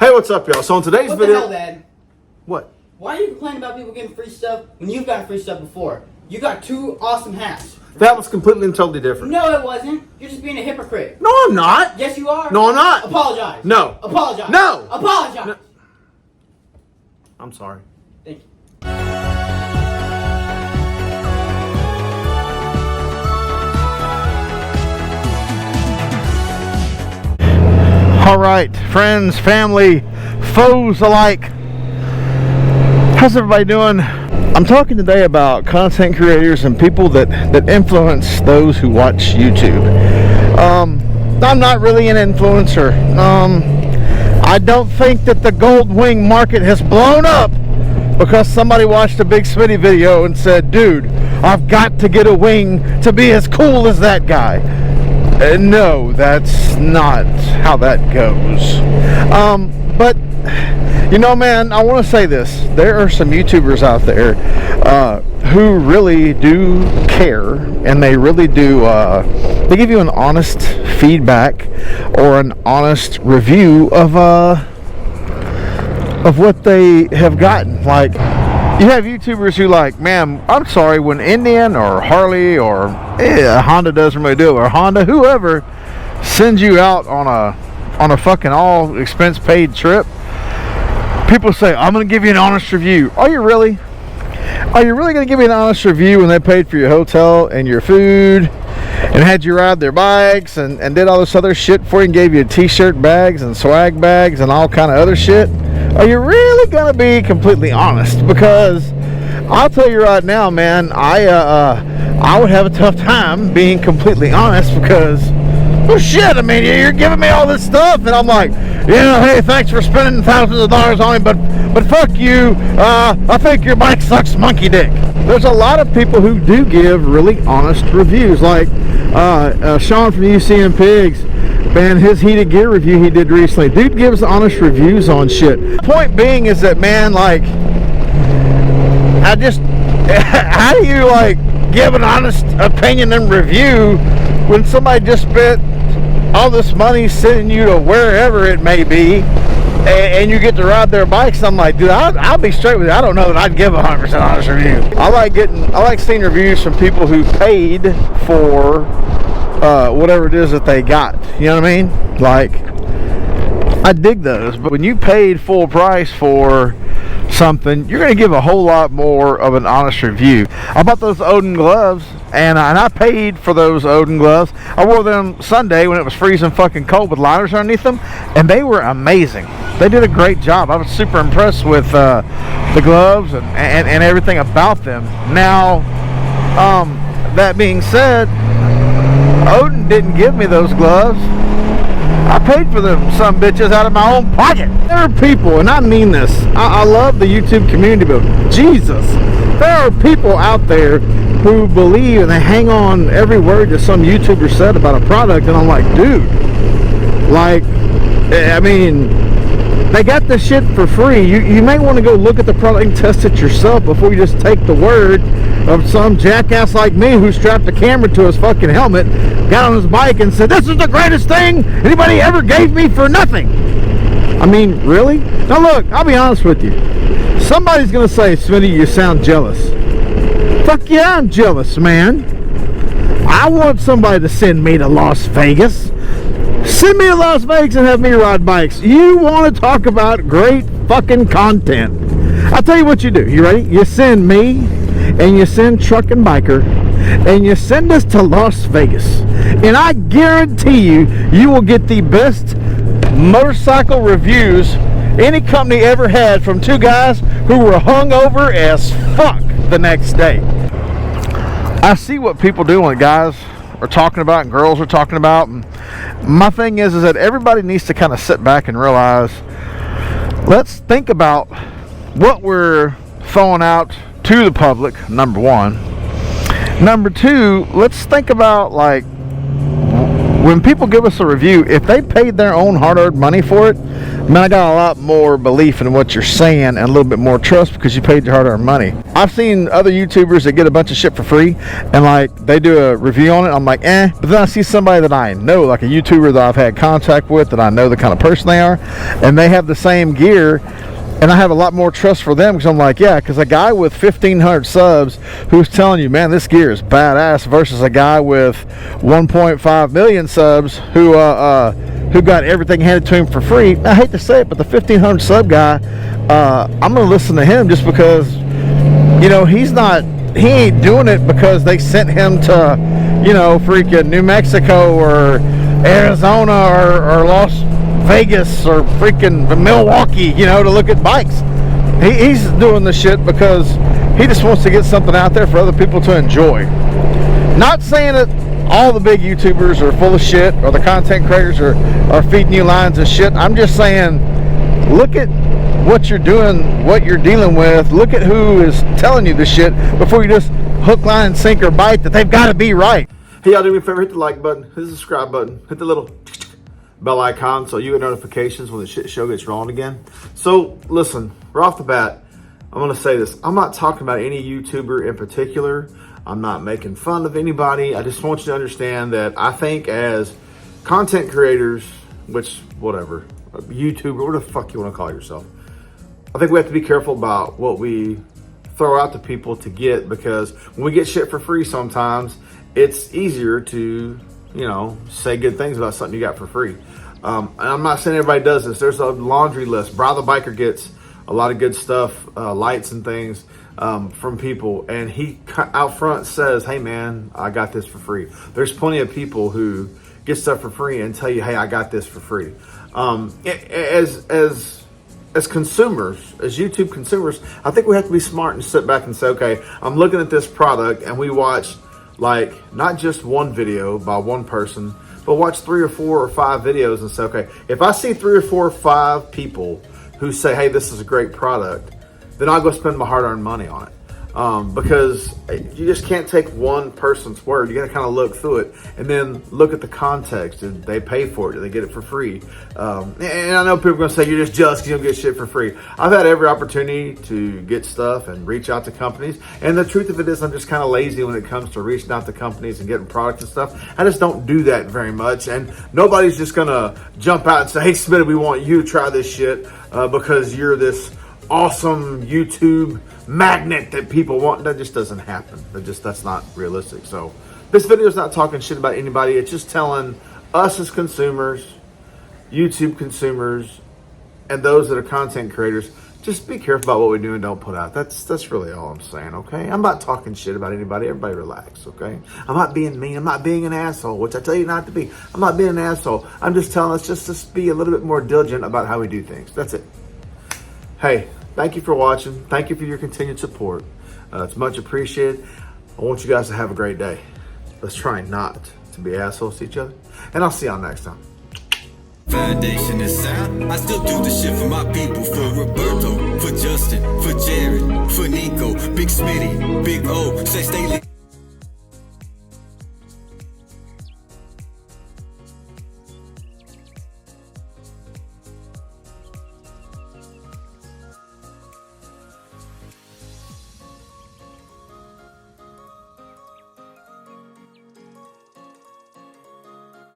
Hey, what's up, y'all? So in today's video... What the hell, Dad? What? Why are you complaining about people getting free stuff when you've gotten free stuff before? You got 2 awesome hats. That was completely and totally different. No, it wasn't. You're just being a hypocrite. No, I'm not. Yes, you are. No, I'm not. Apologize. No. Apologize. No. Apologize. No. I'm sorry. Thank you. All right, friends, family, foes alike. How's everybody doing? I'm talking today about content creators and people that influence those who watch YouTube. I'm not really an influencer. I don't think that the gold wing market has blown up because somebody watched a big Smitty video and said, dude, I've got to get a wing to be as cool as that guy. No, that's not how that goes. But you know, man, I want to say this. There are some YouTubers out there who really do care, and they really do they give you an honest feedback or an honest review of what they have gotten. Like, you have YouTubers who, like, man, I'm sorry, when Indian or Harley or Honda doesn't really do it, or Honda, whoever sends you out on a fucking all expense paid trip, people say, I'm going to give you an honest review. Are you really? Are you really going to give me an honest review when they paid for your hotel and your food and had you ride their bikes and did all this other shit for you and gave you t-shirt bags and swag bags and all kind of other shit? Are you really going to be completely honest? Because I'll tell you right now, man, I would have a tough time being completely honest because, well, shit, I mean, you're giving me all this stuff, and I'm like, hey, thanks for spending thousands of dollars on me, but fuck you, I think your bike sucks monkey dick. There's a lot of people who do give really honest reviews, like Sean from UCM Pigs, man, his heated gear review he did recently. Dude gives honest reviews on shit. Point being is that, man, like, how do you, like, give an honest opinion and review when somebody just spent all this money sending you to wherever it may be, and you get to ride their bikes? I'm like, dude, I'll be straight with you. I don't know that I'd give a 100% honest review. I like seeing reviews from people who paid for whatever it is that they got. You know what I mean? Like, I dig those, but when you paid full price for something, you're going to give a whole lot more of an honest review. I bought those Odin gloves, and I paid for those Odin gloves. I wore them Sunday when it was freezing fucking cold with liners underneath them, and they were amazing. They did a great job. I was super impressed with the gloves and everything about them. Now, that being said, Odin didn't give me those gloves. I paid for them some bitches out of my own pocket. There are people, and I mean this, I love the YouTube community, but Jesus, there are people out there who believe and they hang on every word that some YouTuber said about a product, and I'm like, dude, like, I mean, they got this shit for free. You may want to go look at the product and test it yourself before you just take the word of some jackass like me who strapped a camera to his fucking helmet, got on his bike and said, this is the greatest thing anybody ever gave me for nothing. I mean, really? Now look, I'll be honest with you. Somebody's going to say, Smitty, you sound jealous. Fuck yeah, I'm jealous, man. I want somebody to send me to Las Vegas. Send me to Las Vegas and have me ride bikes. You want to talk about great fucking content. I'll tell you what you do. You ready? You send me, and you send Truck and Biker, and you send us to Las Vegas. And I guarantee you will get the best motorcycle reviews any company ever had from 2 guys who were hungover as fuck the next day. I see what people do when guys are talking about and girls are talking about, and my thing is that everybody needs to kind of sit back and realize, let's think about what we're throwing out to the public, number one. Number two, let's think about, like, when people give us a review, if they paid their own hard-earned money for it, man, I got a lot more belief in what you're saying and a little bit more trust because you paid your hard-earned money. I've seen other YouTubers that get a bunch of shit for free and like they do a review on it. I'm like, but then I see somebody that I know, like a YouTuber that I've had contact with, that I know the kind of person they are, and they have the same gear, and I have a lot more trust for them because I'm like, yeah, because a guy with 1,500 subs who's telling you, man, this gear is badass, versus a guy with 1.5 million subs who got everything handed to him for free. I hate to say it, but the 1,500 sub guy, I'm gonna listen to him just because, you know, he ain't doing it because they sent him to, you know, freaking New Mexico or Arizona or Las Vegas or freaking Milwaukee, you know, to look at bikes. He's doing the shit because he just wants to get something out there for other people to enjoy. Not saying that all the big YouTubers are full of shit or the content creators are feeding you lines of shit. I'm just saying, look at what you're doing, what you're dealing with. Look at who is telling you this shit before you just hook, line, sink, or bite that they've got to be right. Hey, y'all, do me a favor, hit the like button, hit the subscribe button, hit the little bell icon so you get notifications when the shit show gets rolling again. So listen, right off the bat, I'm gonna say this. I'm not talking about any YouTuber in particular. I'm not making fun of anybody. I just want you to understand that I think as content creators, which whatever, YouTuber, what the fuck you want to call yourself, I think we have to be careful about what we throw out to people to get, because when we get shit for free sometimes it's easier to, you know, say good things about something you got for free. And I'm not saying everybody does this. There's a laundry list. Bri the Biker gets a lot of good stuff, lights and things from people, and he out front says, hey man, I got this for free. There's plenty of people who get stuff for free and tell you, hey, I got this for free. As consumers, as YouTube consumers, I think we have to be smart and sit back and say, okay, I'm looking at this product, and we watch like not just one video by one person, but watch 3 or 4 or 5 videos and say, okay, if I see 3 or 4 or 5 people who say, hey, this is a great product, then I'll go spend my hard-earned money on it. Because you just can't take one person's word. You got to kind of look through it and then look at the context. Did they pay for it? Did they get it for free? And I know people are going to say you're just jealous because you don't get shit for free. I've had every opportunity to get stuff and reach out to companies. And the truth of it is I'm just kind of lazy when it comes to reaching out to companies and getting products and stuff. I just don't do that very much. And nobody's just going to jump out and say, hey, Smitty, we want you to try this shit because you're this awesome YouTube magnet that people want. That just doesn't happen. That's not realistic. So this video is not talking shit about anybody. It's just telling us as consumers, YouTube consumers, and those that are content creators, just be careful about what we do and don't put out. That's really all I'm saying, okay? I'm not talking shit about anybody. Everybody relax, okay? I'm not being mean. I'm not being an asshole, which I tell you not to be. I'm not being an asshole. I'm just telling us just to be a little bit more diligent about how we do things. That's it. Hey, thank you for watching. Thank you for your continued support. It's much appreciated. I want you guys to have a great day. Let's try not to be assholes to each other. And I'll see y'all next time. Foundation is sound. I still do the shit for my people. For Roberto, for Justin, for Jared, for Nico, Big Smitty, Big O. Say stay lit.